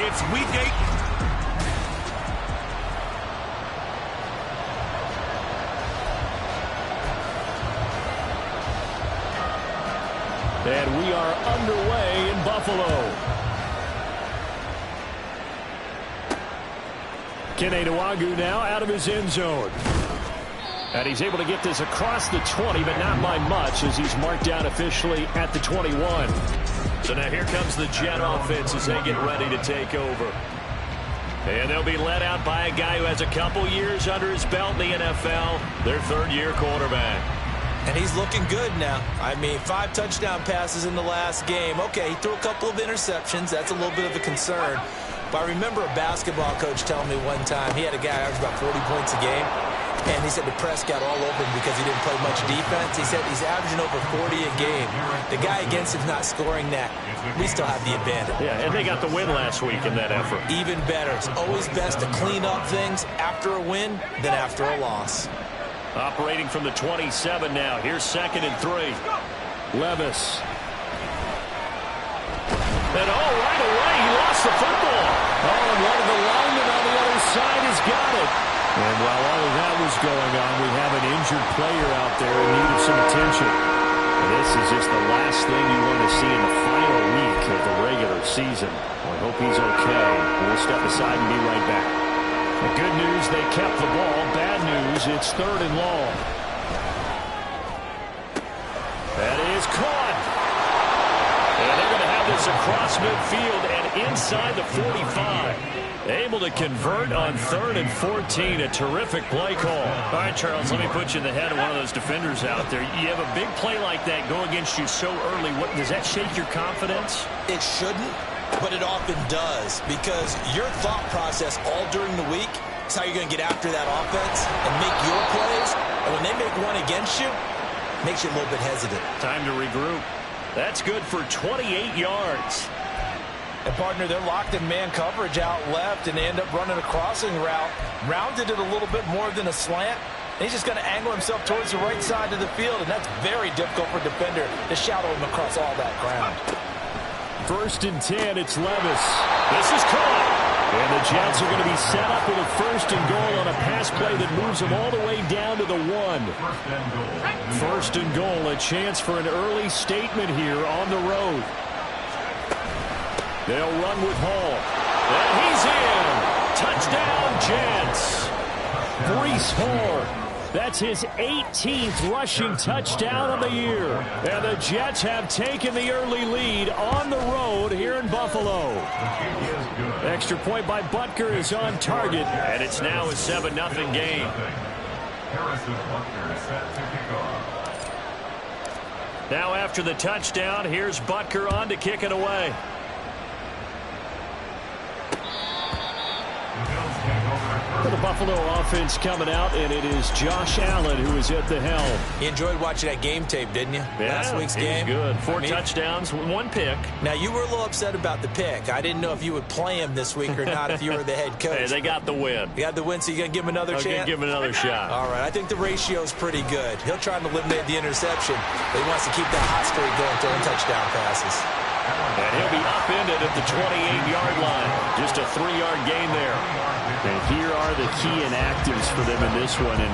It's week 8. And we are underway in Buffalo. Kene Nwangwu now out of his end zone. And he's able to get this across the 20, but not by much as he's marked down officially at the 21. So now here comes the Jet offense as they get ready to take over. And they'll be led out by a guy who has a couple years under his belt in the NFL, their third-year quarterback. And he's looking good now. I mean, 5 touchdown passes in the last game. Okay, he threw a couple of interceptions. That's a little bit of a concern. But I remember a basketball coach telling me one time he had a guy who averaged about 40 points a game. And he said the press got all over him because he didn't play much defense. He said he's averaging over 40 a game. The guy against him's not scoring that. We still have the advantage. Yeah, and they got the win last week in that effort. Even better. It's always best to clean up things after a win than after a loss. Operating from the 27 now. Here's 2nd and 3. Levis. And right away, he lost the football. And one of the linemen on the other side has got it. And while all of that was going on, we have an injured player out there in need of some attention. And this is just the last thing you want to see in the final week of the regular season. Well, I hope he's okay. We'll step aside and be right back. The good news, they kept the ball. Bad news, it's 3rd and long. That is caught. And they're going to have this across midfield and inside the 45. Able to convert on 3rd and 14. A terrific play call. All right, Charles, let me put you in the head of one of those defenders out there. You have a big play like that go against you so early. Does that shake your confidence? It shouldn't, but it often does, because your thought process all during the week is how you're going to get after that offense and make your plays. And when they make one against you, it makes you a little bit hesitant. Time to regroup. That's good for 28 yards. And, partner, they're locked in man coverage out left, and they end up running a crossing route. Rounded it a little bit more than a slant. And he's just going to angle himself towards the right side of the field, and that's very difficult for a defender to shadow him across all that ground. 1st and 10, it's Levis. This is caught. And the Jets are going to be set up with a 1st and goal on a pass play that moves them all the way down to the 1. 1st and goal, a chance for an early statement here on the road. They'll run with Hall. And he's in. Touchdown, Jets. Breece Hall. That's his 18th rushing touchdown of the year. And the Jets have taken the early lead on the road here in Buffalo. Extra point by Butker is on target. And it's now a 7-0 game. Now after the touchdown, here's Butker on to kick it away. The Buffalo offense coming out, and it is Josh Allen who is at the helm. You enjoyed watching that game tape, didn't you? Yeah, Last week's game. Good. 4 touchdowns, 1 pick. Now, you were a little upset about the pick. I didn't know if you would play him this week or not if you were the head coach. Hey, they got the win. You got the win, so you're going to give him another chance? I'm going to give him another shot. All right, I think the ratio's pretty good. He'll try to eliminate the interception, but he wants to keep that hot streak going, throwing touchdown passes. And he'll be upended at the 28-yard line. Just a 3-yard gain there. And here are the key inactives for them in this one. And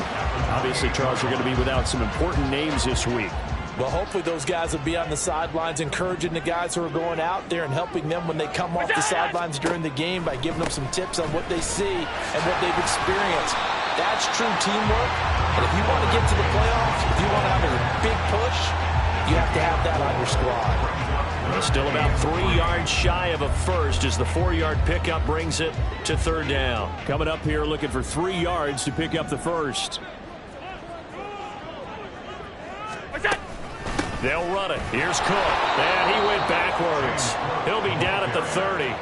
obviously, Charles, you're going to be without some important names this week. Well, hopefully those guys will be on the sidelines encouraging the guys who are going out there and helping them when they come off the sidelines during the game by giving them some tips on what they see and what they've experienced. That's true teamwork. And if you want to get to the playoffs, if you want to have a big push, you have to have that on your squad. Still about 3 yards shy of a first as the 4-yard pickup brings it to 3rd down. Coming up here looking for 3 yards to pick up the first. They'll run it. Here's Cook. And he went backwards. He'll be down at the 30.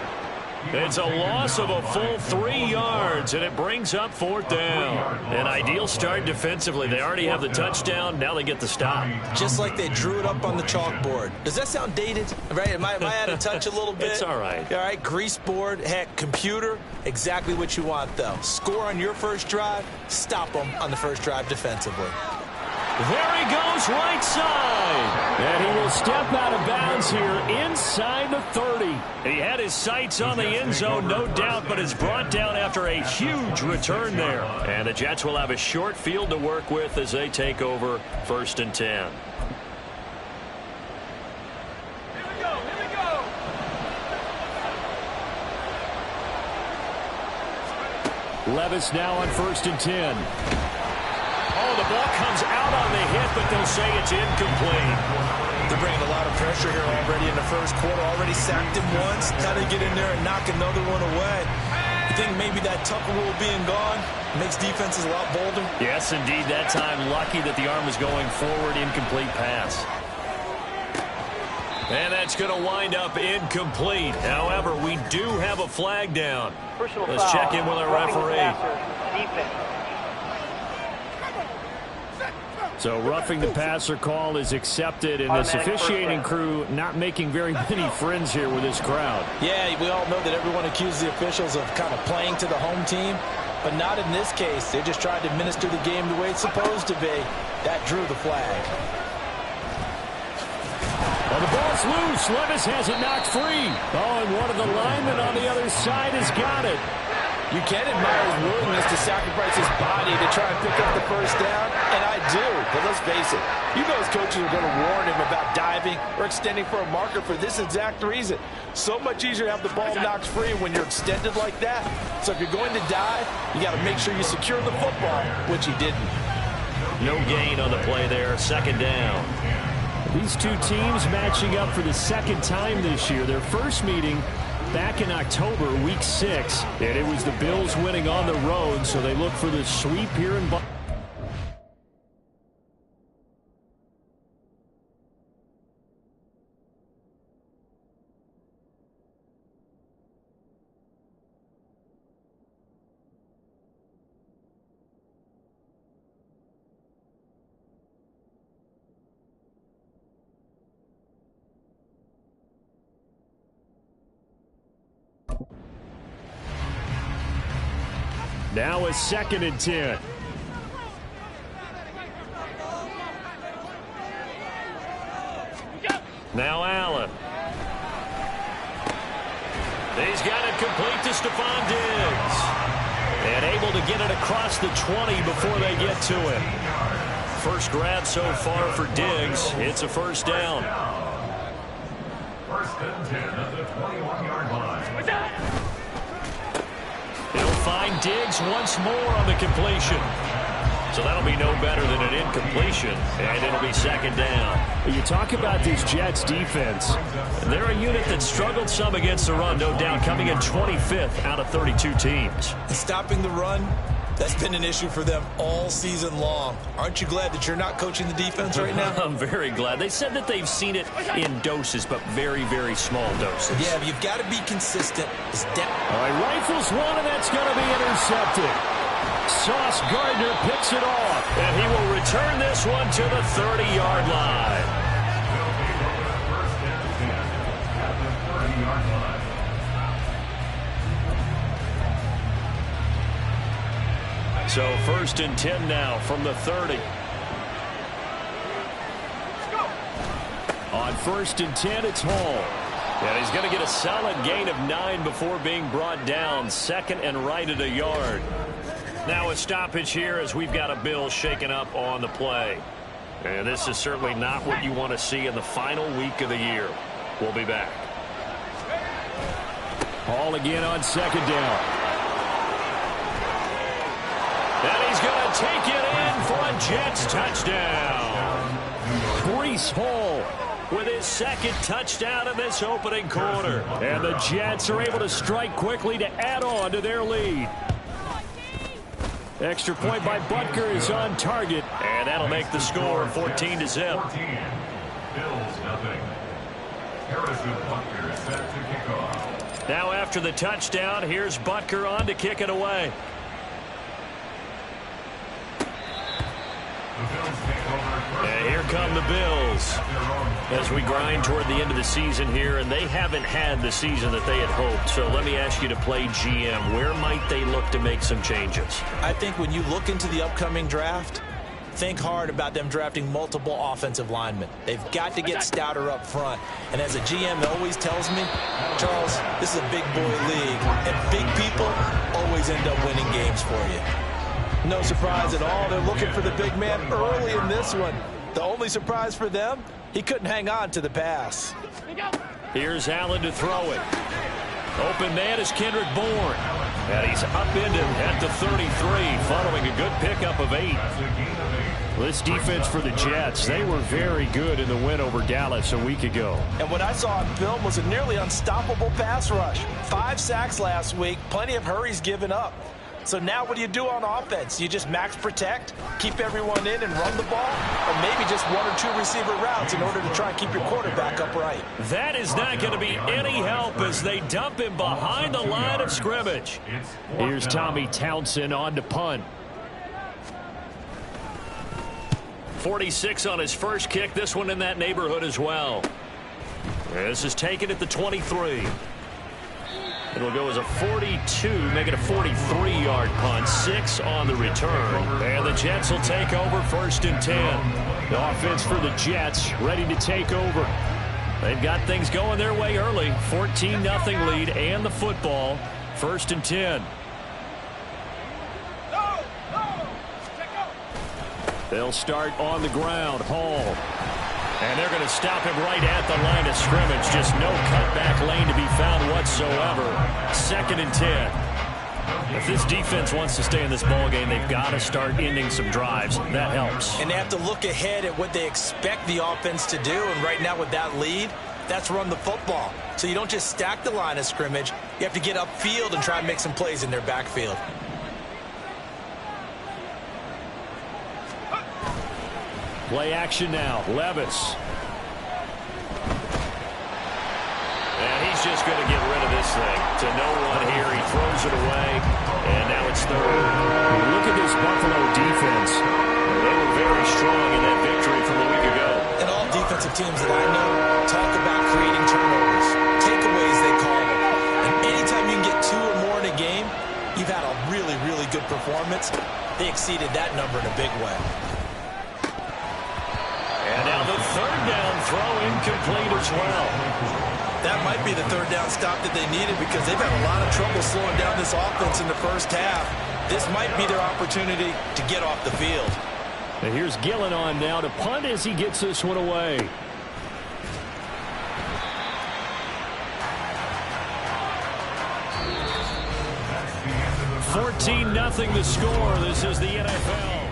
It's a loss of a full 3 yards, and it brings up 4th down. An ideal start defensively. They already have the touchdown. Now they get the stop. Just like they drew it up on the chalkboard. Does that sound dated? Right? Am I out of touch a little bit? It's all right. All right, grease board, heck, computer, exactly what you want, though. Score on your first drive, stop them on the first drive defensively. There he goes, right side. And he will step out of bounds here inside the 30. He had his sights on the end zone, no doubt, but is brought down after a huge return there. And the Jets will have a short field to work with as they take over 1st and 10. Levis now on 1st and 10. Oh, the ball comes out on the hit, but they'll say it's incomplete. They're bringing a lot of pressure here already in the first quarter. Already sacked him once. Got to get in there and knock another one away. I think maybe that Tucker rule being gone makes defenses a lot bolder. Yes, indeed. That time, lucky that the arm was going forward. Incomplete pass. And that's going to wind up incomplete. However, we do have a flag down. Let's check in with our referee. So roughing the passer call is accepted, and this officiating crew not making very many friends here with this crowd. Yeah, we all know that everyone accuses the officials of kind of playing to the home team, but not in this case. They just tried to administer the game the way it's supposed to be. That drew the flag. Well, the ball's loose. Levis has it knocked free. Oh, and one of the linemen on the other side has got it. You can admire his willingness to sacrifice his body to try and pick up the first down, and I do. But let's face it, you know his coaches are going to warn him about diving or extending for a marker for this exact reason. So much easier to have the ball knocked free when you're extended like that. So if you're going to dive, you got to make sure you secure the football, which he didn't. No gain on the play there. 2nd down. These two teams matching up for the 2nd time this year. Their first meeting back in October, week 6, and it was the Bills winning on the road, so they look for the sweep here in Buffalo. Now a 2nd and 10. Now Allen. He's got it complete to Stephon Diggs. And able to get it across the 20 before they get to him. First grab so far for Diggs. It's a 1st down. 1st and 10 at the 21-yard line. He'll find Diggs once more on the completion. So that'll be no better than an incompletion, and it'll be 2nd down. You talk about this Jets defense. They're a unit that struggled some against the run, no doubt, coming in 25th out of 32 teams. Stopping the run, that's been an issue for them all season long. Aren't you glad that you're not coaching the defense right now? I'm very glad. They said that they've seen it in doses, but very, very small doses. Yeah, but you've got to be consistent. All right, rifles one, and that's going to be intercepted. Sauce Gardner picks it off, and he will return this one to the 30-yard line. So 1st and 10 now from the 30. On 1st and 10, it's Hall. And he's going to get a solid gain of 9 before being brought down. 2nd and right at a yard. Now a stoppage here as we've got a Bill shaken up on the play. And this is certainly not what you want to see in the final week of the year. We'll be back. Hall again on 2nd down. And he's going to take it in for a Jets touchdown. Breece Hall with his 2nd touchdown in this opening quarter. And the Jets are able to strike quickly to add on to their lead. Extra point by Butker is on target. And that'll make the score 14-0. Bills nothing. Harrison Butker set to kick off. Now after the touchdown, here's Butker on to kick it away. And here come the Bills as we grind toward the end of the season here, and they haven't had the season that they had hoped. So let me ask you to play GM. Where might they look to make some changes? I think when you look into the upcoming draft, think hard about them drafting multiple offensive linemen. They've got to get stouter up front. And as a GM always tells me, Charles, this is a big boy league, and big people always end up winning games for you. No surprise at all. They're looking for the big man early in this one. The only surprise for them, he couldn't hang on to the pass. Here's Allen to throw it. Open man is Kendrick Bourne. And he's upended at the 33, following a good pickup of 8. This defense for the Jets, they were very good in the win over Dallas a week ago. And what I saw on film was a nearly unstoppable pass rush. 5 sacks last week, plenty of hurries given up. So now what do you do on offense? You just max protect, keep everyone in and run the ball, or maybe just 1 or 2 receiver routes in order to try and keep your quarterback upright. That is not going to be any help as they dump him behind the line of scrimmage. Here's Tommy Townsend on to punt. 46 on his first kick. This one in that neighborhood as well. This is taken at the 23. It'll go as a 42, make it a 43-yard punt. 6 on the return. And the Jets will take over 1st and 10. The offense for the Jets ready to take over. They've got things going their way early. 14-0 lead and the football. 1st and 10. They'll start on the ground. Hall. And they're going to stop him right at the line of scrimmage. Just no cutback lane to be found whatsoever. 2nd and 10. If this defense wants to stay in this ballgame, they've got to start ending some drives. That helps. And they have to look ahead at what they expect the offense to do. And right now with that lead, that's run the football. So you don't just stack the line of scrimmage. You have to get upfield and try and make some plays in their backfield. Play action now. Levis. And he's just going to get rid of this thing. To no one here. He throws it away. And now it's 3rd. Look at this Buffalo defense. They were very strong in that victory from a week ago. And all defensive teams that I know talk about creating turnovers. Takeaways, they call them. And anytime you can get 2 or more in a game, you've had a really, really good performance. They exceeded that number in a big way. And now the 3rd down throw incomplete as well. That might be the 3rd down stop that they needed because they've had a lot of trouble slowing down this offense in the first half. This might be their opportunity to get off the field. And here's Gillen on now to punt as he gets this one away. $14-0 the score. This is the NFL.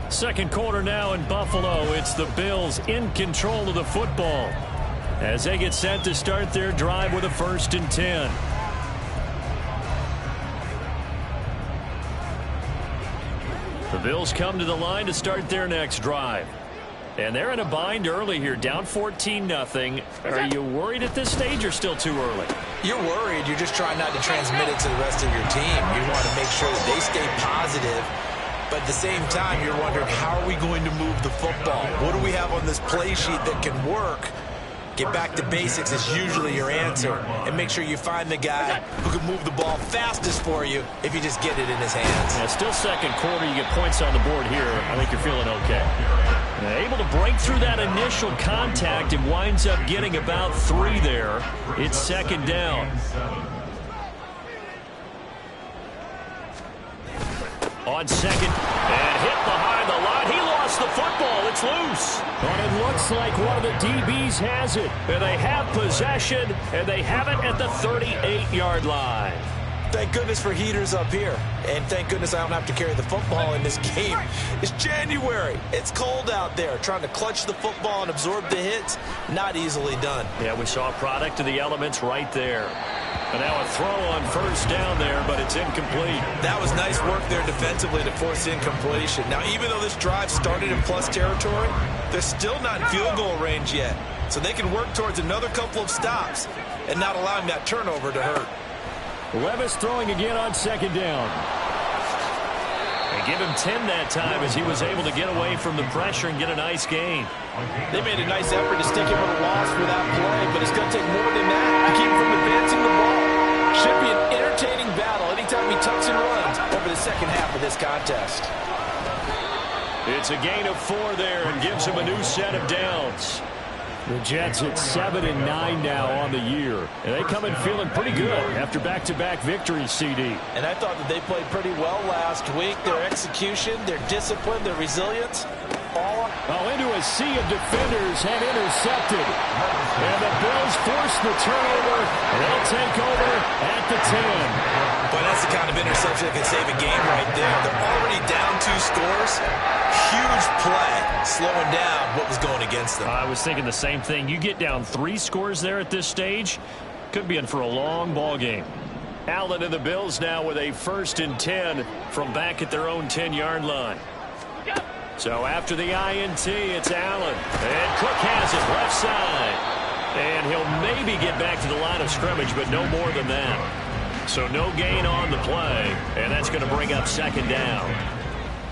Second quarter now in Buffalo. It's the Bills in control of the football as they get set to start their drive with a 1st and 10. The Bills come to the line to start their next drive. And they're in a bind early here, down 14-0. Are you worried at this stage or still too early? You're worried. You're just trying not to transmit it to the rest of your team. You want to make sure that they stay positive. But at the same time, you're wondering, how are we going to move the football? What do we have on this play sheet that can work? Get back to basics is usually your answer. And make sure you find the guy who can move the ball fastest for you if you just get it in his hands. Yeah, still second quarter. You get points on the board here. I think you're feeling okay. Able to break through that initial contact and winds up getting about 3 there. It's 2nd down. On 2nd, and hit behind the line. He lost the football. It's loose. But it looks like one of the DBs has it. And they have possession, and they have it at the 38-yard line. Thank goodness for heaters up here. And thank goodness I don't have to carry the football in this game. It's January. It's cold out there. Trying to clutch the football and absorb the hits, not easily done. Yeah, we saw a product of the elements right there. And now a throw on 1st down there, but it's incomplete. That was nice work there defensively to force incompletion. Now, even though this drive started in plus territory, they're still not in field goal range yet. So they can work towards another couple of stops and not allowing that turnover to hurt. Levis throwing again on 2nd down. And give him 10 that time as he was able to get away from the pressure and get a nice gain. They made a nice effort to stick him with a loss for that play, but it's going to take more than that to keep him from advancing the ball. Should be an entertaining battle anytime he tucks and runs over the second half of this contest. It's a gain of 4 there and gives him a new set of downs. The Jets at 7-9 now on the year. And they come in feeling pretty good after back-to-back victories, CD. And I thought that they played pretty well last week. Their execution, their discipline, their resilience, all into a sea of defenders and intercepted. And the Bills force the turnover. They'll take over at the 10. But that's the kind of interception that can save a game right there. They're already down 2 scores. Huge play, slowing down what was going against them. I was thinking the same thing. You get down 3 scores there at this stage, could be in for a long ball game. Allen and the Bills now with a 1st and 10 from back at their own 10-yard line. So after the INT, it's Allen. And Cook has it left side. And he'll maybe get back to the line of scrimmage, but no more than that. So no gain on the play, and that's going to bring up 2nd down.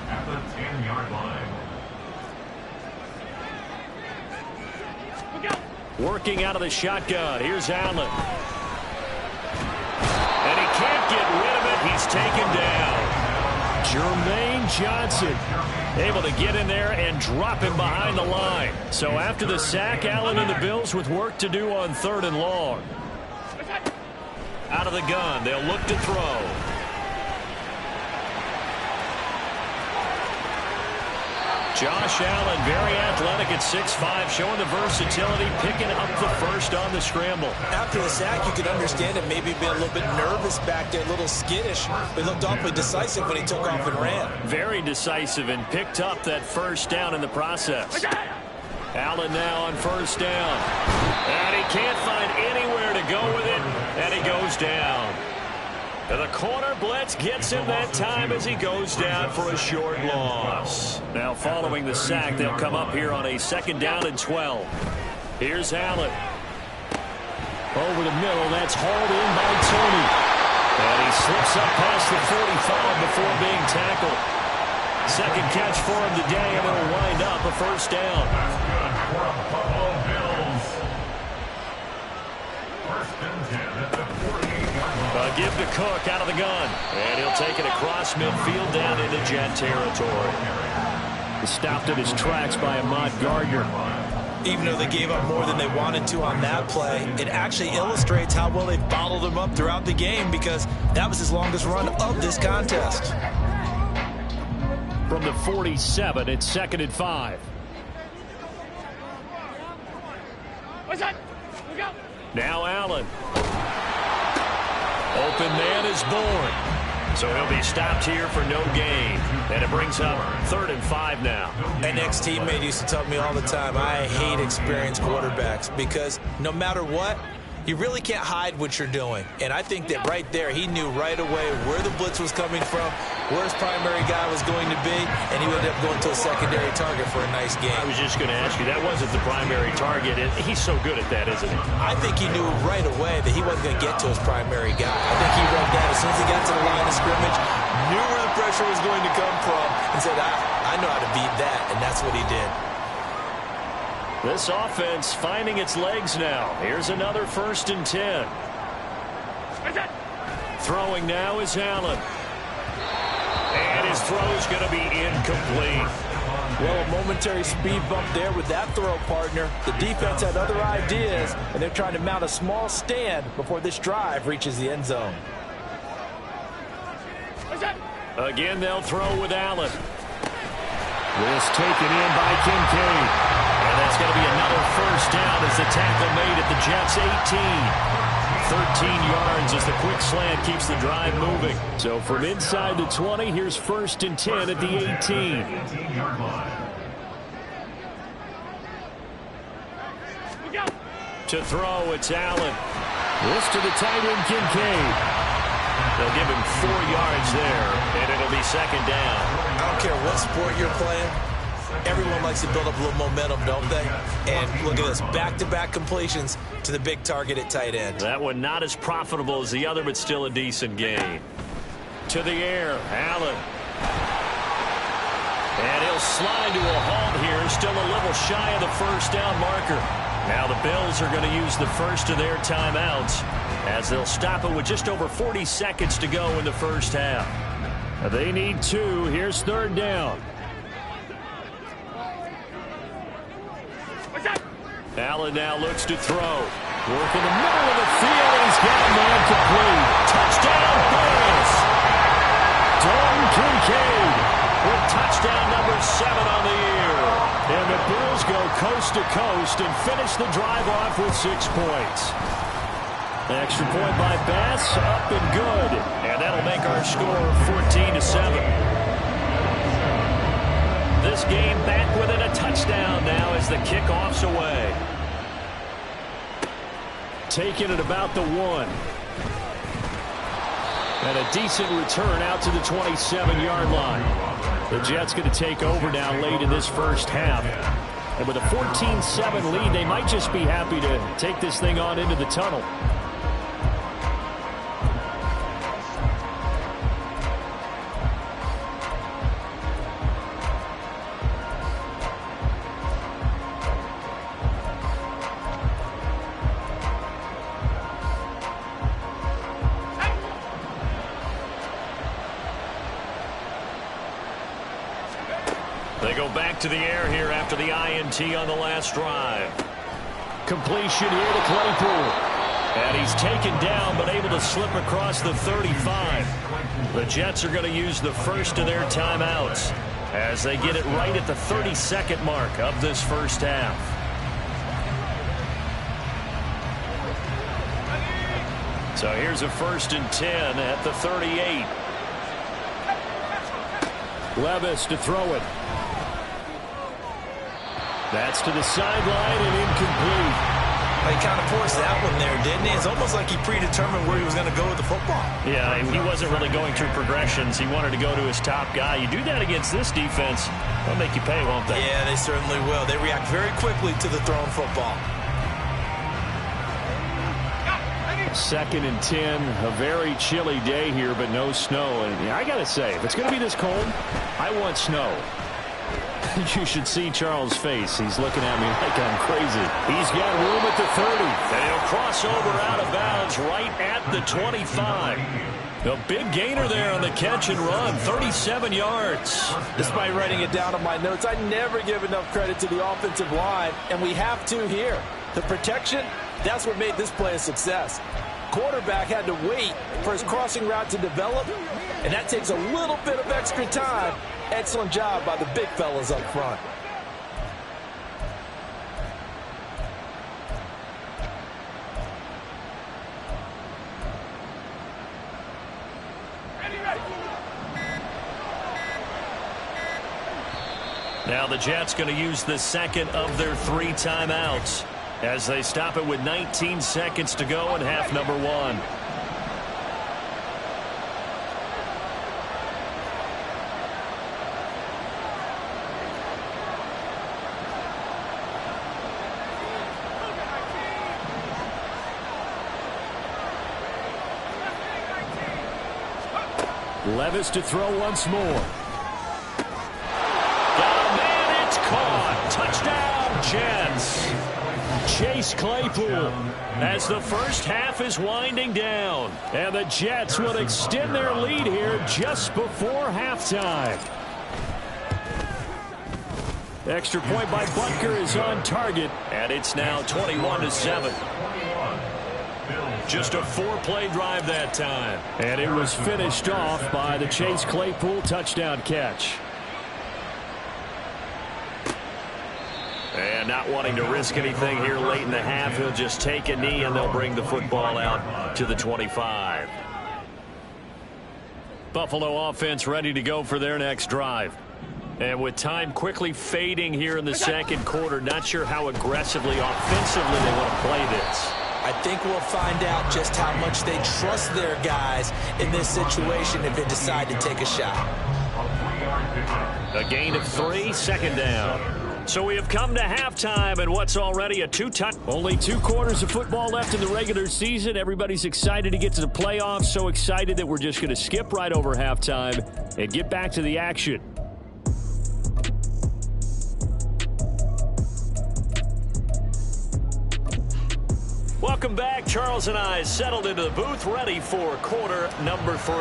At the 10-yard line. Working out of the shotgun. Here's Allen. And he can't get rid of it. He's taken down. Jermaine Johnson able to get in there and drop him behind the line. So after the sack, Allen and the Bills with work to do on 3rd and long. Out of the gun, they'll look to throw. Josh Allen, very athletic at 6'5", showing the versatility, picking up the 1st on the scramble. After the sack, you could understand it, maybe being a little bit nervous back there, a little skittish. But he looked awfully decisive when he took off and ran. Very decisive and picked up that 1st down in the process. Allen now on 1st down. And he can't find anywhere to go with it, and he goes down. And the corner blitz gets him that time as he goes down for a short loss. Now following the sack, they'll come up here on a 2nd down and 12. Here's Allen. Over the middle, that's hauled in by Tony. And he slips up past the 45 before being tackled. 2nd catch for him today, and it'll wind up a 1st down. Give to Cook out of the gun. And he'll take it across midfield down into Jet territory. Stopped at his tracks by Ahmad Gardner. Even though they gave up more than they wanted to on that play, it actually illustrates how well they followed him up throughout the game, because that was his longest run of this contest. From the 47, it's 2nd and 5. Now Allen. Open man is born. So he'll be stopped here for no gain. And it brings up 3rd and 5 now. An ex-teammate used to tell me all the time, I hate experienced quarterbacks, because no matter what, you really can't hide what you're doing. And I think that right there, he knew right away where the blitz was coming from, where his primary guy was going to be, and he ended up going to a secondary target for a nice game. I was just going to ask you, that wasn't the primary target. He's so good at that, isn't he? I think he knew right away that he wasn't going to get to his primary guy. I think he read that as soon as he got to the line of scrimmage, knew where the pressure was going to come from, and said, I know how to beat that, and that's what he did. This offense finding its legs now. Here's another 1st and 10. Throwing now is Allen. And his throw's going to be incomplete. Well, a momentary speed bump there with that throw, partner. The defense had other ideas, and they're trying to mount a small stand before this drive reaches the end zone. Again, they'll throw with Allen. This taken in by Kincaid. And that's going to be another 1st down as the tackle made at the Jets' 18. 13 yards as the quick slant keeps the drive moving. So from inside the 20, here's 1st and 10 at the 18. To throw, it's Allen. This to the tight end, Kincaid. They'll give him 4 yards there, and it'll be 2nd down. I don't care what sport you're playing. Everyone likes to build up a little momentum, don't they? And look at this, back-to-back completions to the big target at tight end. That one not as profitable as the other, but still a decent gain. To the air, Allen. And he'll slide to a halt here, still a little shy of the 1st down marker. Now the Bills are going to use the first of their timeouts as they'll stop it with just over 40 seconds to go in the 1st half. They need 2. Here's 3rd down. Allen now looks to throw. Work in the middle of the field, and he's got a man complete. Touchdown, Bills! Dalton Kincaid with touchdown number 7 on the year. And the Bills go coast to coast and finish the drive off with 6 points. Extra point by Bass, up and good. And that'll make our score 14-7. This game back within a touchdown now as the kickoff's away. Taking it about the 1. And a decent return out to the 27-yard line. The Jets going to take over now late in this first half. And with a 14-7 lead, they might just be happy to take this thing on into the tunnel. They go back to the air here after the INT on the last drive. Completion here to Claypool. And he's taken down but able to slip across the 35. The Jets are going to use the first of their timeouts as they get it right at the 32nd mark of this first half. So here's a 1st and 10 at the 38. Levis to throw it. That's to the sideline and incomplete. He kind of forced that one there, didn't he? It's almost like he predetermined where he was going to go with the football. Yeah, he wasn't really going through progressions. He wanted to go to his top guy. You do that against this defense, they'll make you pay, won't they? Yeah, they certainly will. They react very quickly to the thrown football. 2nd and 10, a very chilly day here, but no snow. And I got to say, if it's going to be this cold, I want snow. You should see Charles' face. He's looking at me like I'm crazy. He's got room at the 30. And he'll cross over out of bounds right at the 25. A big gainer there on the catch and run, 37 yards. Despite writing it down on my notes, I never give enough credit to the offensive line, and we have to here. The protection, that's what made this play a success. Quarterback had to wait for his crossing route to develop, and that takes a little bit of extra time. Excellent job by the big fellas up front. Now the Jets going to use the second of their 3 timeouts as they stop it with 19 seconds to go in half number 1. Levis to throw once more. Got a man, it's caught. Touchdown, Jets. Chase Claypool as the first half is winding down. And the Jets will extend their lead here just before halftime. Extra point by Butker is on target, and it's now 21-7. Just a 4-play drive that time. And it was finished off by the Chase Claypool touchdown catch. And not wanting to risk anything here late in the half, he'll just take a knee and they'll bring the football out to the 25. Buffalo offense ready to go for their next drive. And with time quickly fading here in the second quarter, not sure how aggressively, offensively they want to play this. I think we'll find out just how much they trust their guys in this situation if they decide to take a shot. A gain of 3, second down. So we have come to halftime, and what's already a 2-touch. Only 2 quarters of football left in the regular season. Everybody's excited to get to the playoffs, so excited that we're just going to skip right over halftime and get back to the action. Welcome back. Charles and I settled into the booth, ready for quarter number 3.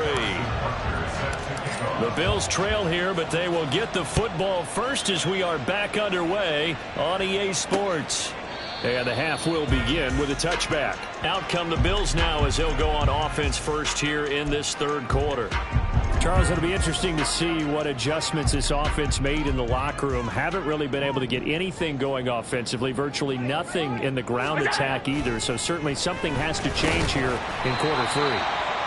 The Bills trail here, but they will get the football first as we are back underway on EA Sports. And the half will begin with a touchback. Out come the Bills now as they'll go on offense first here in this third quarter. Charles, it'll be interesting to see what adjustments this offense made in the locker room. Haven't really been able to get anything going offensively, virtually nothing in the ground attack either. So certainly something has to change here in quarter three.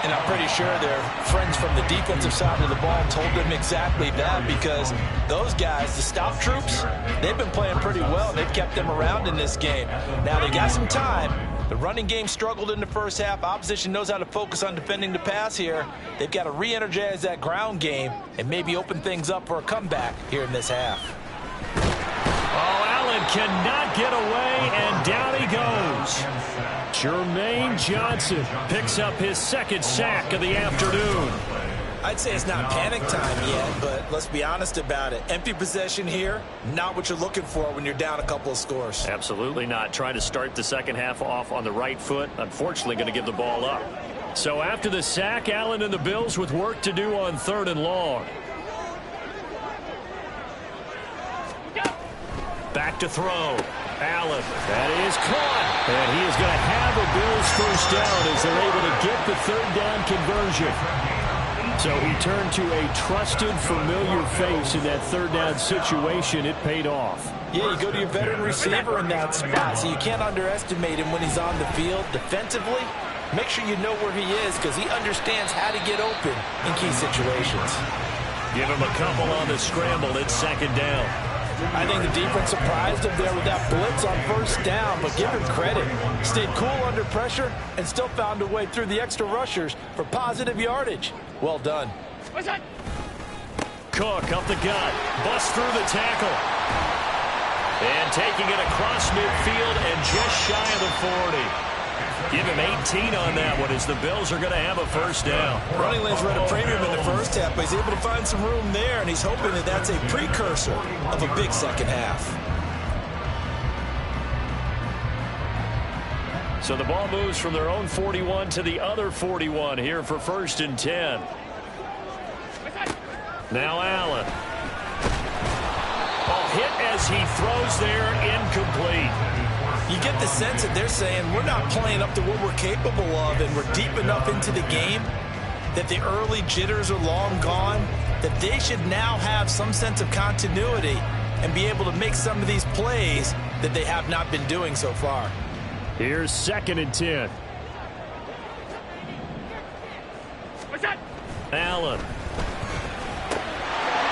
And I'm pretty sure their friends from the defensive side of the ball told them exactly that, because those guys, the stop troops, they've been playing pretty well. They've kept them around in this game. Now they got some time. The running game struggled in the first half. Opposition knows how to focus on defending the pass here. They've got to re-energize that ground game and maybe open things up for a comeback here in this half. Oh, Allen cannot get away, and down he goes. Jermaine Johnson picks up his second sack of the afternoon. I'd say it's not panic time yet, but let's be honest about it. Empty possession here, not what you're looking for when you're down a couple of scores. Absolutely not. Trying to start the second half off on the right foot. Unfortunately, going to give the ball up. So after the sack, Allen and the Bills with work to do on 3rd and long. Back to throw. Allen. That is caught. And he is going to have a Bills first down as they're able to get the 3rd down conversion. So he turned to a trusted, familiar face in that 3rd down situation. It paid off. Yeah, you go to your veteran receiver in that spot, so you can't underestimate him when he's on the field. Defensively, make sure you know where he is, because he understands how to get open in key situations. Give him a couple on the scramble. It's 2nd down. I think the defense surprised him there with that blitz on 1st down, but give him credit. Stayed cool under pressure and still found a way through the extra rushers for positive yardage. Well done. Cook up the gut. Busts through the tackle. And taking it across midfield and just shy of the 40. Give him 18 on that one as the Bills are going to have a first down. Running lanes were at a premium in the first half, but he's able to find some room there, and he's hoping that that's a precursor of a big second half. So the ball moves from their own 41 to the other 41 here for 1st and 10. Now Allen. Hit as he throws there, incomplete. You get the sense that they're saying we're not playing up to what we're capable of, and we're deep enough into the game that the early jitters are long gone, that they should now have some sense of continuity and be able to make some of these plays that they have not been doing so far. Here's 2nd and 10. Allen.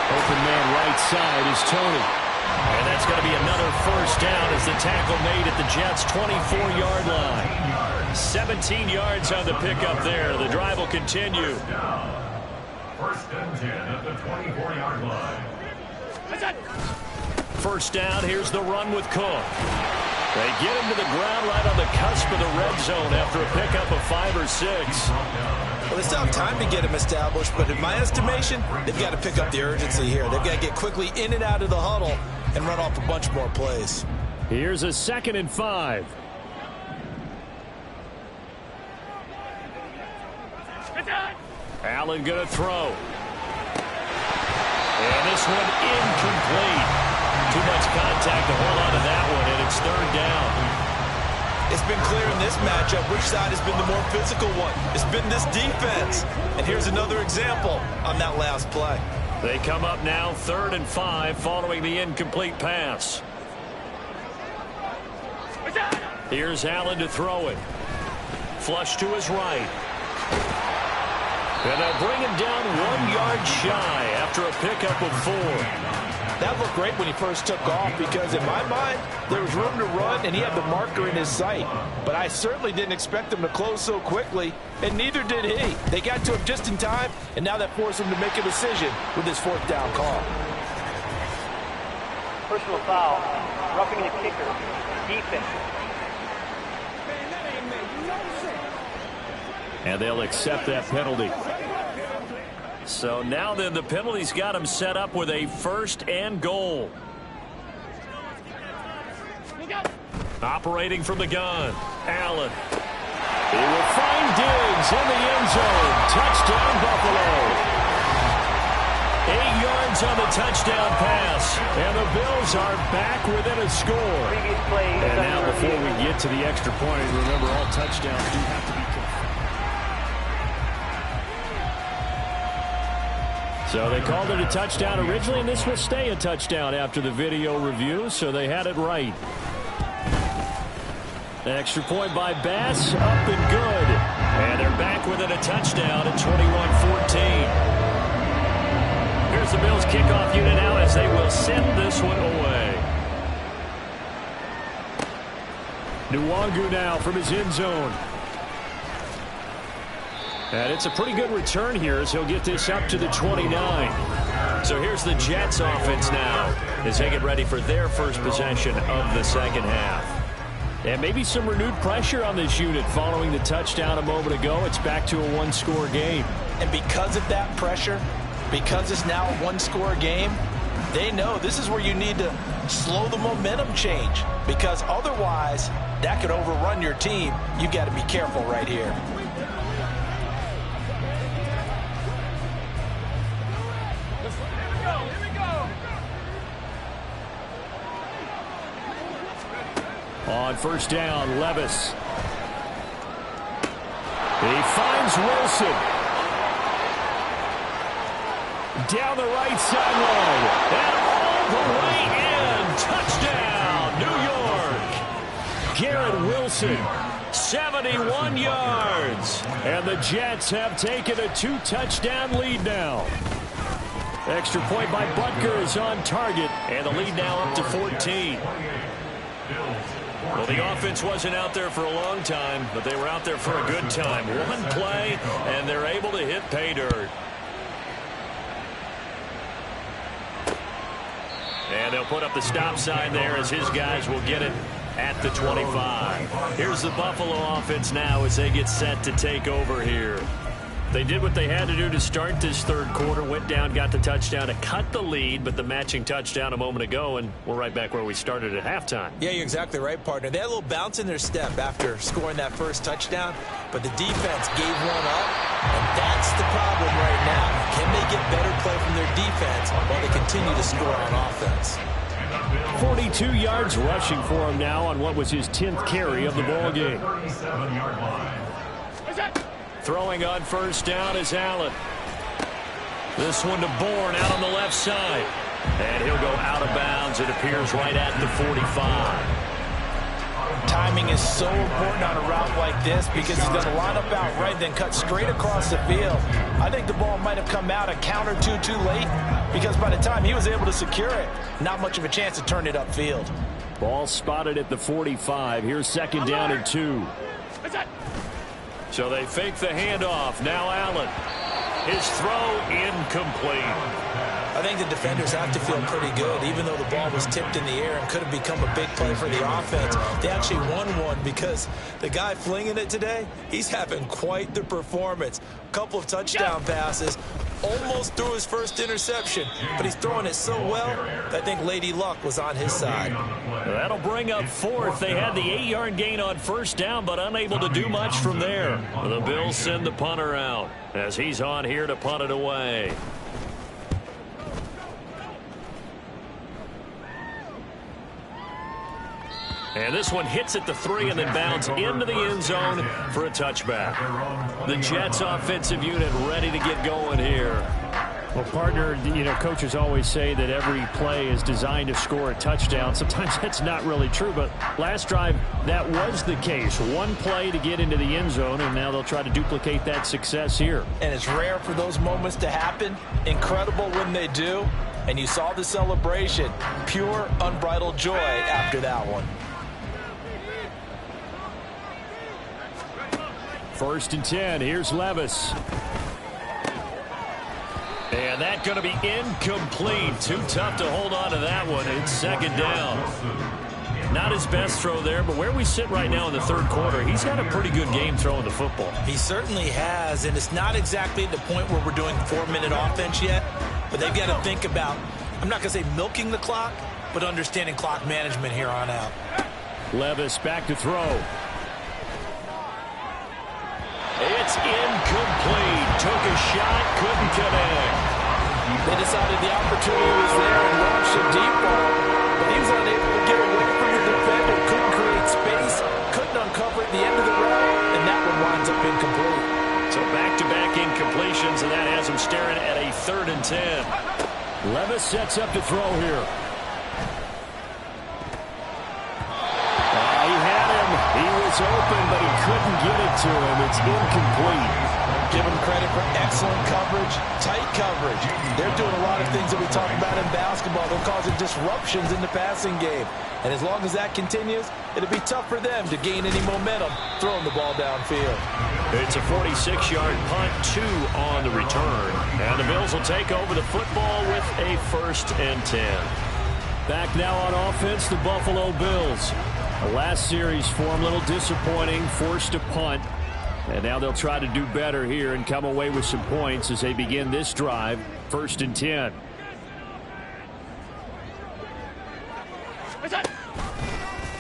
Open man right side is Tony. And that's going to be another first down as the tackle made at the Jets' 24-yard line. 17 yards on the pickup there. The drive will continue. 1st and 10 at the 24-yard line. First down, here's the run with Cook. They get him to the ground right on the cusp of the red zone after a pickup of 5 or 6. Well, they still have time to get him established, but in my estimation, they've got to pick up the urgency here. They've got to get quickly in and out of the huddle and run off a bunch more plays. Here's a 2nd and 5. Allen going to throw. And this one incomplete. Too much contact to hold on to that one, and it's 3rd down. It's been clear in this matchup which side has been the more physical one. It's been this defense. And here's another example on that last play. They come up now 3rd and 5 following the incomplete pass. Here's Allen to throw it. Flush to his right. And they'll bring him down 1 yard shy after a pickup of 4. That looked great when he first took off, because in my mind, there was room to run and he had the marker in his sight. But I certainly didn't expect him to close so quickly, and neither did he. They got to him just in time, and now that forced him to make a decision with his 4th down call. Personal foul, roughing the kicker, defense. And they'll accept that penalty. So now then the penalty's got him set up with a 1st and goal. Operating from the gun, Allen. He will find Diggs in the end zone. Touchdown, Buffalo. 8 yards Barnes on the touchdown pass. And the Bills are back within a score. Previous play. And now before we get to the extra point, remember all touchdowns do have to be confirmed. So they called it a touchdown originally, and this will stay a touchdown after the video review, so they had it right. Extra point by Bass, up and good. And they're back within a touchdown at 21-14. Here's the Bills kickoff unit now as they will send this one away. Nwangu now from his end zone. And it's a pretty good return here as he'll get this up to the 29. So here's the Jets offense now as they get ready for their first possession of the second half. And maybe some renewed pressure on this unit following the touchdown a moment ago. It's back to a one-score game. And because of that pressure, because it's now a one-score game, they know this is where you need to slow the momentum change, because otherwise that could overrun your team. You've got to be careful right here. On first down, Levis. He finds Wilson. Down the right sideline. And all the way in. Touchdown, New York. Garrett Wilson, 71 yards. And the Jets have taken a 2-touchdown lead now. Extra point by Butker is on target. And the lead now up to 14. Well, the offense wasn't out there for a long time, but they were out there for a good time. One play, and they're able to hit pay dirt. And they'll put up the stop sign there as his guys will get it at the 25. Here's the Buffalo offense now as they get set to take over here. They did what they had to do to start this third quarter, went down, got the touchdown to cut the lead, but the matching touchdown a moment ago, and we're right back where we started at halftime. Yeah, you're exactly right, partner. They had a little bounce in their step after scoring that first touchdown, but the defense gave one up, and that's the problem right now. Can they get better play from their defense while they continue to score on offense? 42 yards rushing for him now on what was his 10th carry of the ball game. Throwing on first down is Allen. This one to Bourne out on the left side. And he'll go out of bounds. It appears right at the 45. Timing is so important on a route like this because he's going to line up out right, then cut straight across the field. I think the ball might have come out a count or two too late because by the time he was able to secure it, not much of a chance to turn it upfield. Ball spotted at the 45. Here's second down and 2. So they fake the handoff. Now Allen. His throw incomplete. I think the defenders have to feel pretty good, even though the ball was tipped in the air and could have become a big play for the offense. They actually won one because the guy flinging it today, he's having quite the performance. A couple of touchdown passes, almost threw his first interception, but he's throwing it so well that I think Lady Luck was on his side. That'll bring up fourth. They had the 8-yard gain on first down, but unable to do much from there. The Bills send the punter out as he's on here to punt it away. And this one hits at the 3 and then bounds into the end zone for a touchback. The Jets offensive unit ready to get going here. Well, partner, you know, coaches always say that every play is designed to score a touchdown. Sometimes that's not really true, but last drive, that was the case. One play to get into the end zone, and now they'll try to duplicate that success here. And it's rare for those moments to happen. Incredible when they do. And you saw the celebration. Pure, unbridled joy after that one. First and 10. Here's Levis. And that's going to be incomplete. Too tough to hold on to that one. It's second down. Not his best throw there, but where we sit right now in the third quarter, he's got a pretty good game throwing the football. He certainly has, and it's not exactly at the point where we're doing 4-minute offense yet, but they've got to think about, I'm not going to say milking the clock, but understanding clock management here on out. Levis back to throw. It's incomplete. Took a shot, couldn't connect. They decided the opportunity was there and launched a deep ball, but he was unable to get away from the defender, couldn't create space, couldn't uncover at the end of the route, and that one winds up incomplete. So back-to-back incompletions, and that has him staring at a 3rd and 10. Levis sets up to throw here. He had him. He was open, but he couldn't get it to him. It's incomplete. Give him credit for excellent coverage, tight coverage. They're doing a lot of things that we talk about in basketball. They're causing disruptions in the passing game. And as long as that continues, it'll be tough for them to gain any momentum throwing the ball downfield. It's a 46-yard punt, 2 on the return. And the Bills will take over the football with a 1st and 10. Back now on offense, the Buffalo Bills. The last series form a little disappointing, forced to punt. And now they'll try to do better here and come away with some points as they begin this drive, 1st and 10.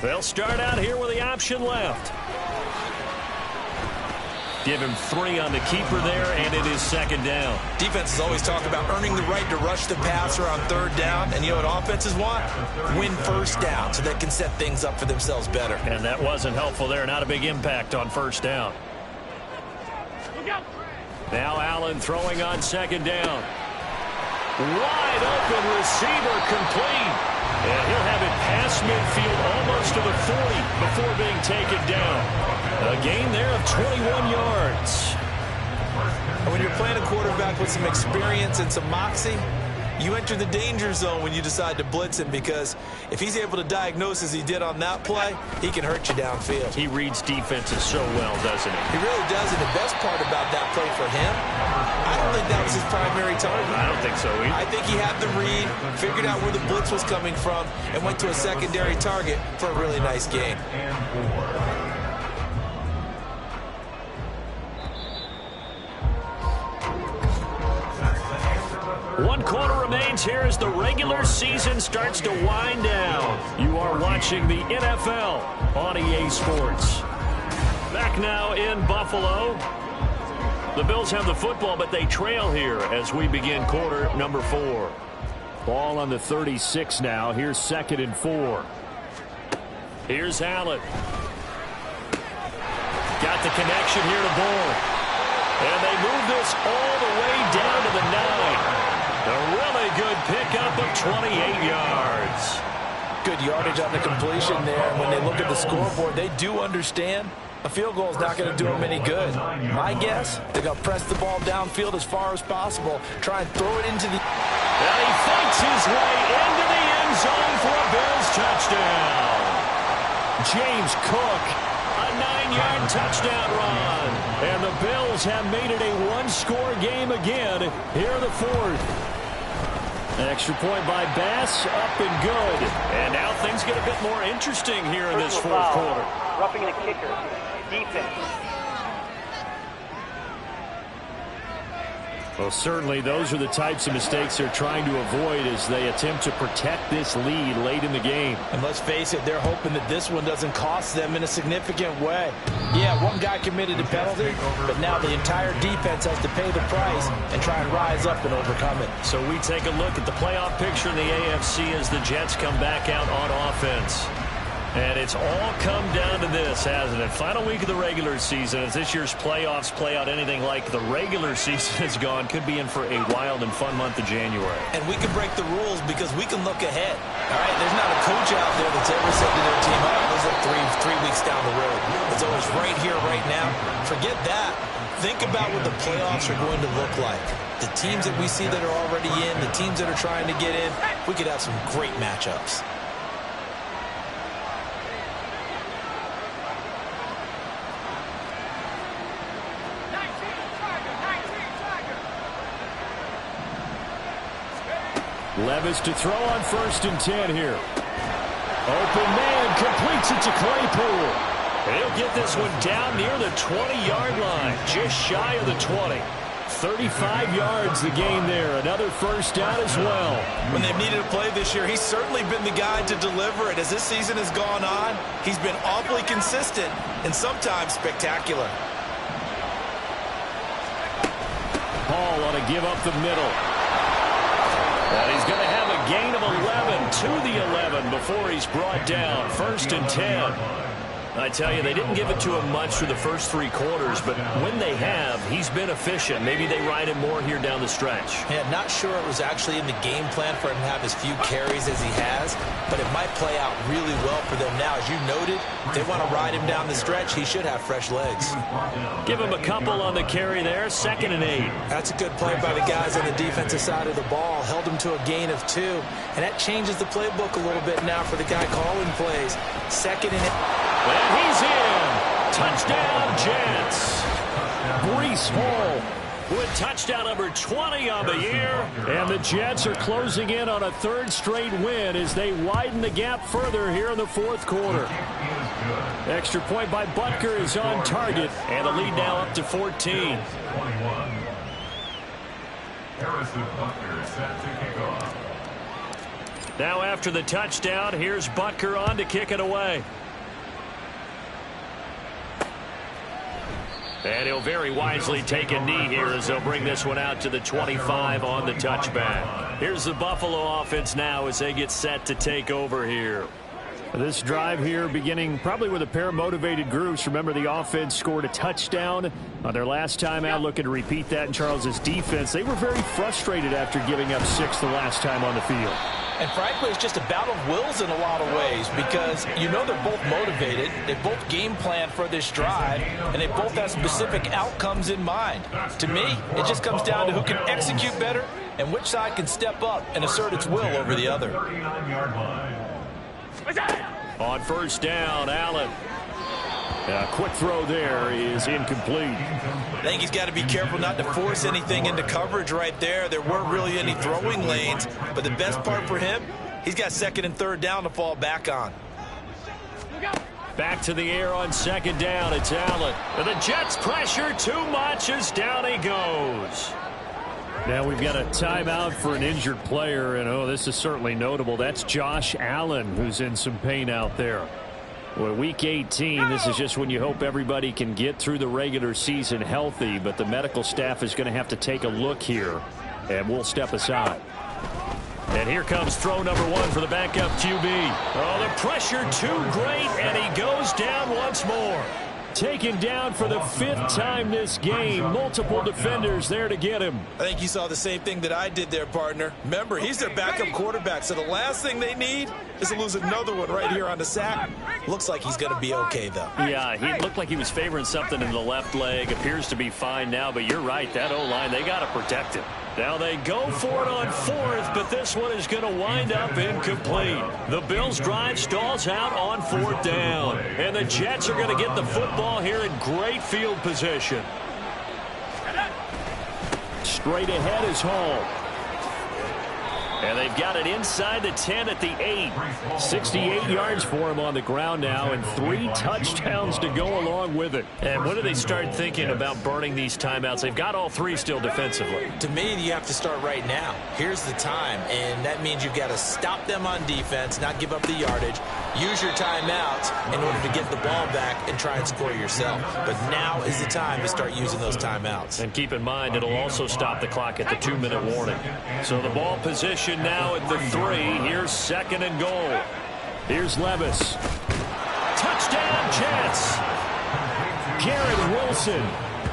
They'll start out here with the option left. Give him 3 on the keeper there, and it is 2nd down. Defenses always talk about earning the right to rush the passer on 3rd down, and you know what offenses want? Win 1st down so they can set things up for themselves better. And that wasn't helpful there. Not a big impact on 1st down. Now Allen throwing on 2nd down. Wide open receiver complete. And he'll have it past midfield almost to the 40 before being taken down. A gain there of 21 yards. And when you're playing a quarterback with some experience and some moxie, you enter the danger zone when you decide to blitz him, because if he's able to diagnose as he did on that play, he can hurt you downfield. He reads defenses so well, doesn't he? He really does, and the best part about that play for him, I don't think that was his primary target. I don't think so either. I think he had the read, figured out where the blitz was coming from, and went to a secondary target for a really nice gain. One quarter remains here as the regular season starts to wind down. You are watching the NFL on EA Sports. Back now in Buffalo. The Bills have the football, but they trail here as we begin quarter number 4. Ball on the 36 now. Here's 2nd and 4. Here's Allen. Got the connection here to Bourne. And they move this all the way down to the 9. A really good pickup of 28 yards. Good yardage on the completion there. When they look at the scoreboard, they do understand a field goal is not going to do them any good. My guess, they're going to press the ball downfield as far as possible, try and throw it into the... And he fights his way into the end zone for a Bills touchdown. James Cook, a 9-yard touchdown run. And the Bills have made it a 1-score game again here in the 4th. An extra point by Bass, up and good. And now things get a bit more interesting here in this 4th quarter. Roughing the kicker. Defense. Well, certainly those are the types of mistakes they're trying to avoid as they attempt to protect this lead late in the game. And let's face it, they're hoping that this one doesn't cost them in a significant way. Yeah, one guy committed a penalty, but now the entire defense has to pay the price and try and rise up and overcome it. So we take a look at the playoff picture in the AFC as the Jets come back out on offense. And it's all come down to this, hasn't it? Final week of the regular season. As this year's playoffs play out anything like the regular season has gone, could be in for a wild and fun month of January. And we can break the rules because we can look ahead. All right, there's not a coach out there that's ever said to their team, oh, those are three weeks down the road. It's always right here, right now. Forget that. Think about what the playoffs are going to look like. The teams that we see that are already in, the teams that are trying to get in, we could have some great matchups. Levis to throw on 1st and 10 here. Open man completes it to Claypool. He'll get this one down near the 20-yard line, just shy of the 20. 35 yards the gain there. Another 1st down as well. When they've needed a play this year, he's certainly been the guy to deliver it. As this season has gone on, he's been awfully consistent and sometimes spectacular. Hall on a give up the middle. And he's going to have a gain of 11 to the 11 before he's brought down. 1st and 10. I tell you, they didn't give it to him much for the first 3 quarters, but when they have, he's been efficient. Maybe they ride him more here down the stretch. Yeah, not sure it was actually in the game plan for him to have as few carries as he has, but it might play out really well for them now. As you noted, if they want to ride him down the stretch, he should have fresh legs. Give him a couple on the carry there. 2nd and 8. That's a good play by the guys on the defensive side of the ball. Held him to a gain of 2, and that changes the playbook a little bit now for the guy calling plays. 2nd and 8. And he's in. Touchdown, Jets. Breece Hall with touchdown number 20 on the year. And the Jets are closing in on a 3rd straight win as they widen the gap further here in the 4th quarter. Extra point by Butker is on target. And the lead now up to 14. Harrison Butker set to kick off. Now after the touchdown, here's Butker on to kick it away. And he'll very wisely take a knee here as they'll bring this one out to the 25 on the touchback. Here's the Buffalo offense now as they get set to take over here. This drive here beginning probably with a pair of motivated groups. Remember, the offense scored a touchdown on their last time out. Looking to repeat that in Charles's defense. They were very frustrated after giving up 6 the last time on the field. And frankly, it's just a battle of wills in a lot of ways because you know they're both motivated. They both game plan for this drive, and they both have specific outcomes in mind. To me, it just comes down to who can execute better and which side can step up and assert its will over the other. On 1st down, Allen. A quick throw there is incomplete. I think he's got to be careful not to force anything into coverage right there. There weren't really any throwing lanes, but the best part for him, he's got 2nd and 3rd down to fall back on. Back to the air on 2nd down. It's Allen. And the Jets pressure too much as down he goes. Now we've got a timeout for an injured player, and oh, this is certainly notable. That's Josh Allen, who's in some pain out there. Well, week 18, this is just when you hope everybody can get through the regular season healthy, but the medical staff is going to have to take a look here, and we'll step aside. And here comes throw number 1 for the backup QB. Oh, the pressure too great, and he goes down once more. Taken down for the 5th time this game. Multiple defenders there to get him. I think you saw the same thing that I did there, partner. Remember, he's their backup quarterback, so the last thing they need is to lose another one right here on the sack. Looks like he's going to be okay, though. Yeah, he looked like he was favoring something in the left leg. Appears to be fine now, but you're right. That O-line, they got to protect him. Now they go for it on 4th, but this one is going to wind up incomplete. The Bills' drive stalls out on 4th down. And the Jets are going to get the football here in great field position. Straight ahead is Hall. And they've got it inside the 10 at the 8. 68 yards for him on the ground now, and 3 touchdowns to go along with it. And when do they start thinking about burning these timeouts? They've got all 3 still defensively. To me, you have to start right now. Here's the time, and that means you've got to stop them on defense, not give up the yardage, use your timeouts in order to get the ball back and try and score yourself. But now is the time to start using those timeouts. And keep in mind, it'll also stop the clock at the 2-minute warning. So the ball position now at the 3. Here's 2nd and goal. Here's Levis. Touchdown, Jets. Garrett Wilson.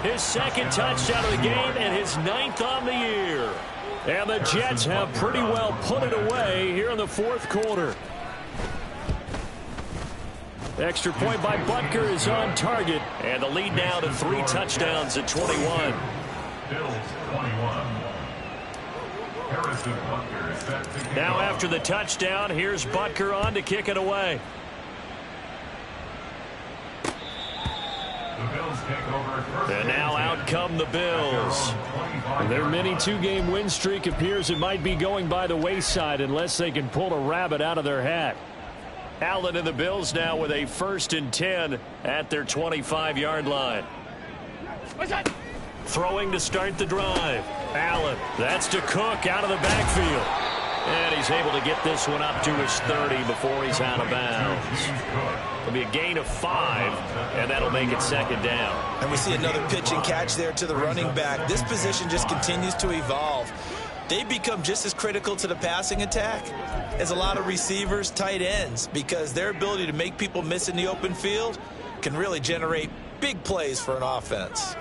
His 2nd touchdown of the game and his 9th on the year. And the Jets have pretty well put it away here in the 4th quarter. Extra point by Butker is on target. And the lead now to 3 touchdowns at 21. Bills 21. Now after the touchdown, here's Butker on to kick it away. And now out come the Bills. Their mini 2-game win streak appears it might be going by the wayside unless they can pull a rabbit out of their hat. Allen and the Bills now with a 1st and 10 at their 25-yard line. Throwing to start the drive. Allen, that's to Cook out of the backfield. And he's able to get this one up to his 30 before he's out of bounds. It'll be a gain of 5, and that'll make it 2nd down. And we see another pitch and catch there to the running back. This position just continues to evolve. they become just as critical to the passing attack as a lot of receivers, tight ends, because their ability to make people miss in the open field can really generate big plays for an offense.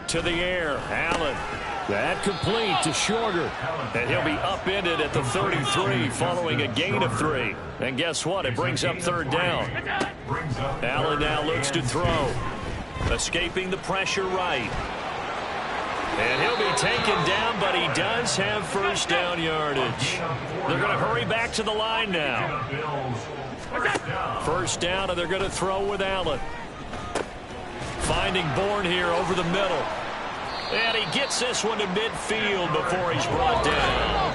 To the air, Allen. That complete to Shorter. And he'll be upended at the 33 following a gain of 3. And guess what? It brings up third down. Allen now looks to throw. Escaping the pressure right. And he'll be taken down, but he does have first down yardage. They're going to hurry back to the line now. First down, and they're going to throw with Allen. Finding Bourne here over the middle. And he gets this one to midfield before he's brought down.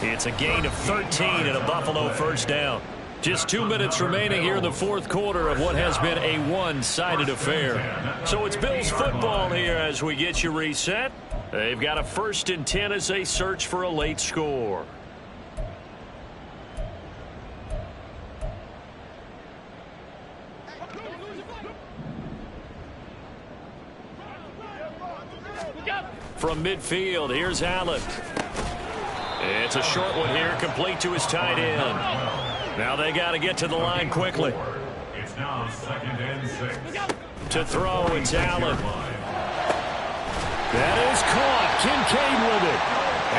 It's a gain of 13 and a Buffalo first down. Just 2 minutes remaining here in the fourth quarter of what has been a one-sided affair. So it's Bills football here as we get you reset. They've got a 1st and 10 as they search for a late score. From midfield, here's Allen. It's a short one here, complete to his tight end. Now they got to get to the line quickly. It's now 2nd and 6. To throw, it's Allen. That is caught. Kincaid with it.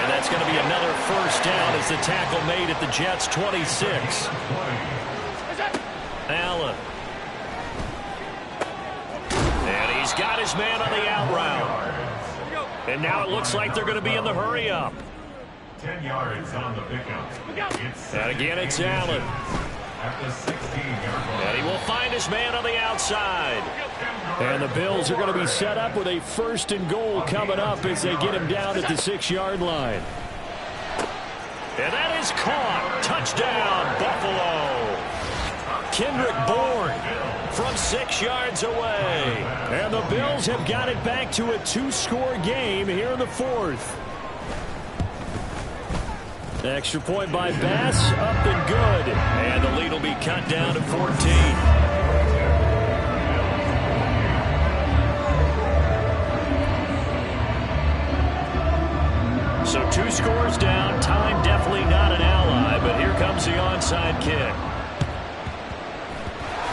And that's going to be another first down as the tackle made at the Jets' 26. Allen. And he's got his man on the out route. And now it looks like they're going to be in the hurry-up. 10 yards on the pickup. And again, it's Allen. At the 16-yard line. And he will find his man on the outside. And the Bills are going to be set up with a 1st and goal coming up as they get him down at the 6-yard line. And that is caught. Touchdown, Buffalo. Kendrick Bourne from 6 yards away. And the Bills have got it back to a 2-score game here in the fourth. Extra point by Bass, up and good. And the lead will be cut down to 14. So 2 scores down. Time definitely not an ally, but here comes the onside kick.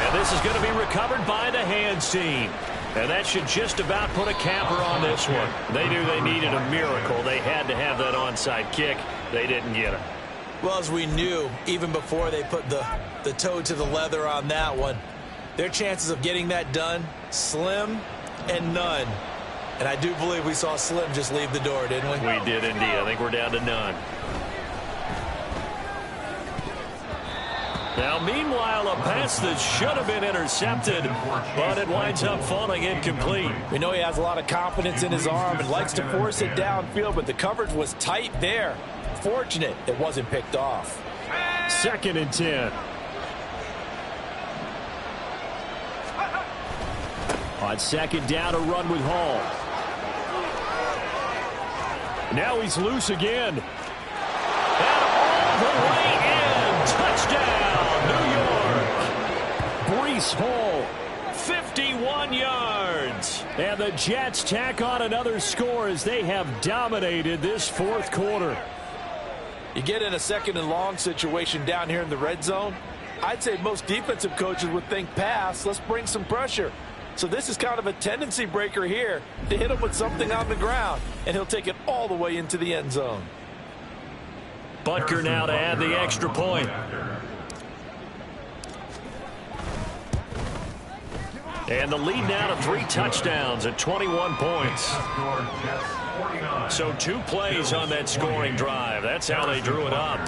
And this is going to be recovered by the hands team. And that should just about put a capper on this one. They knew they needed a miracle. They had to have that onside kick. They didn't get it. Well, as we knew, even before they put the toe to the leather on that one, their chances of getting that done, slim and none. And I do believe we saw Slim just leave the door, didn't we? We did indeed. I think we're down to none. Now, meanwhile, a pass that should have been intercepted, but it winds up falling incomplete. We know he has a lot of confidence in his arm and likes to force it downfield, but the coverage was tight there. Fortunate it wasn't picked off. 2nd and 10. On 2nd down, a run with Hall. Now he's loose again. And all the way in. Touchdown, New York. Breece Hall, 51 yards. And the Jets tack on another score as they have dominated this fourth quarter. You get in a 2nd and long situation down here in the red zone, I'd say most defensive coaches would think pass, let's bring some pressure. So this is kind of a tendency breaker here to hit him with something on the ground, and he'll take it all the way into the end zone. Butker now to add the extra point. And the lead now to 3 touchdowns at 21 points. So 2 plays on that scoring drive. That's how they drew it up.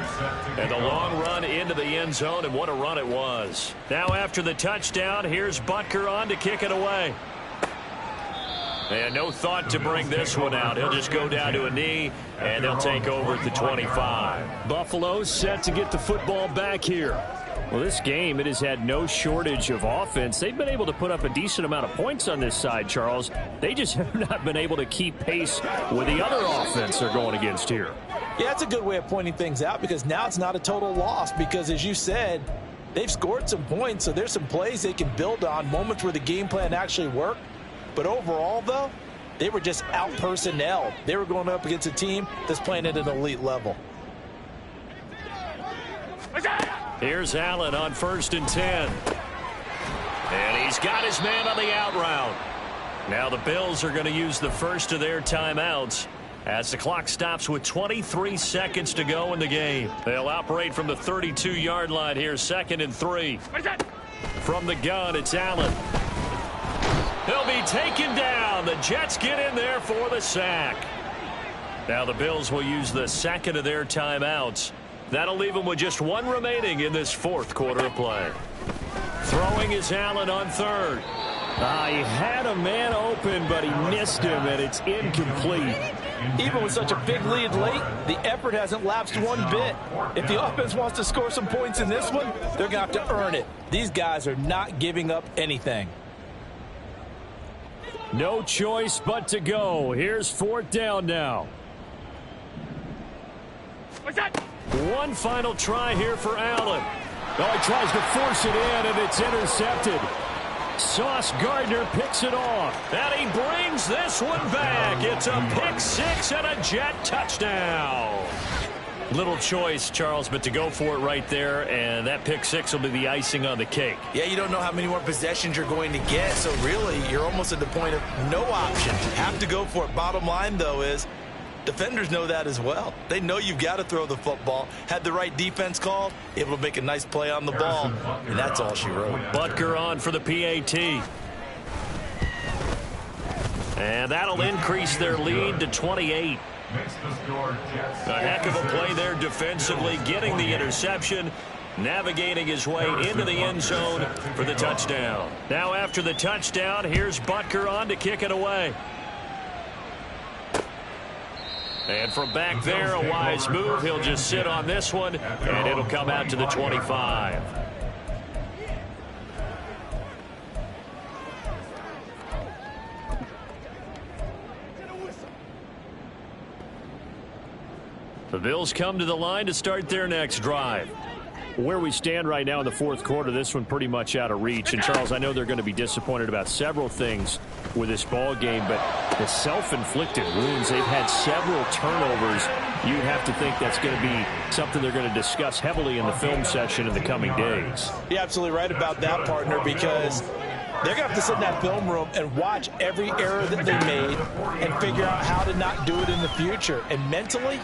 And the long run into the end zone, and what a run it was. Now after the touchdown, here's Butker on to kick it away. And no thought to bring this one out. He'll just go down to a knee, and they'll take over at the 25. Buffalo set to get the football back here. Well, this game, it has had no shortage of offense. They've been able to put up a decent amount of points on this side, Charles. They just have not been able to keep pace with the other offense they're going against here. Yeah, that's a good way of pointing things out, because now it's not a total loss, because as you said, they've scored some points, so there's some plays they can build on, moments where the game plan actually worked. But overall, though, They were just out-personnel. They were going up against a team that's playing at an elite level. Here's Allen on 1st and 10. And he's got his man on the out route. Now the Bills are going to use the first of their timeouts as the clock stops with 23 seconds to go in the game. They'll operate from the 32-yard line here, 2nd and 3. From the gun, it's Allen. He'll be taken down. The Jets get in there for the sack. Now the Bills will use the second of their timeouts. That'll leave them with just one remaining in this 4th quarter of play. Throwing is Allen on 3rd. He had a man open, but he missed him, and it's incomplete. Even with such a big lead late, the effort hasn't lapsed one bit. If the offense wants to score some points in this one, they're going to have to earn it. These guys are not giving up anything. No choice but to go. Here's 4th down now. One final try here for Allen. Oh, he tries to force it in, and it's intercepted. Sauce Gardner picks it off. And he brings this one back. It's a pick 6 and a Jet touchdown. Little choice, Charles, but to go for it right there, and that pick 6 will be the icing on the cake. Yeah, you don't know how many more possessions you're going to get, so really you're almost at the point of no option. Have to go for it. Bottom line, though, is defenders know that as well. They know you've got to throw the football. Had the right defense called, able to make a nice play on the ball, and that's all she wrote. Butker on for the PAT. And that'll increase their lead to 28. A heck of a play there defensively, getting the interception, navigating his way into the end zone for the touchdown. Now after the touchdown, here's Butker on to kick it away. And from back there, a wise move. He'll just sit on this one, and it'll come out to the 25. The Bills come to the line to start their next drive. Where we stand right now in the 4th quarter, this one pretty much out of reach. And, Charles, I know they're going to be disappointed about several things with this ball game, but the self-inflicted wounds, they've had several turnovers. You'd have to think that's going to be something they're going to discuss heavily in the film session in the coming days. You're absolutely right about that, partner, because they're going to have to sit in that film room and watch every error that they made and figure out how to not do it in the future. And mentally,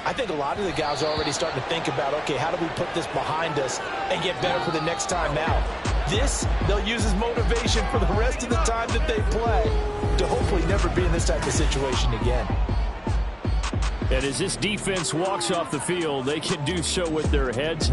I think a lot of the guys are already starting to think about, okay, how do we put this behind us and get better for the next time out? This, they'll use as motivation for the rest of the time that they play to hopefully never be in this type of situation again. And as this defense walks off the field, they can do so with their heads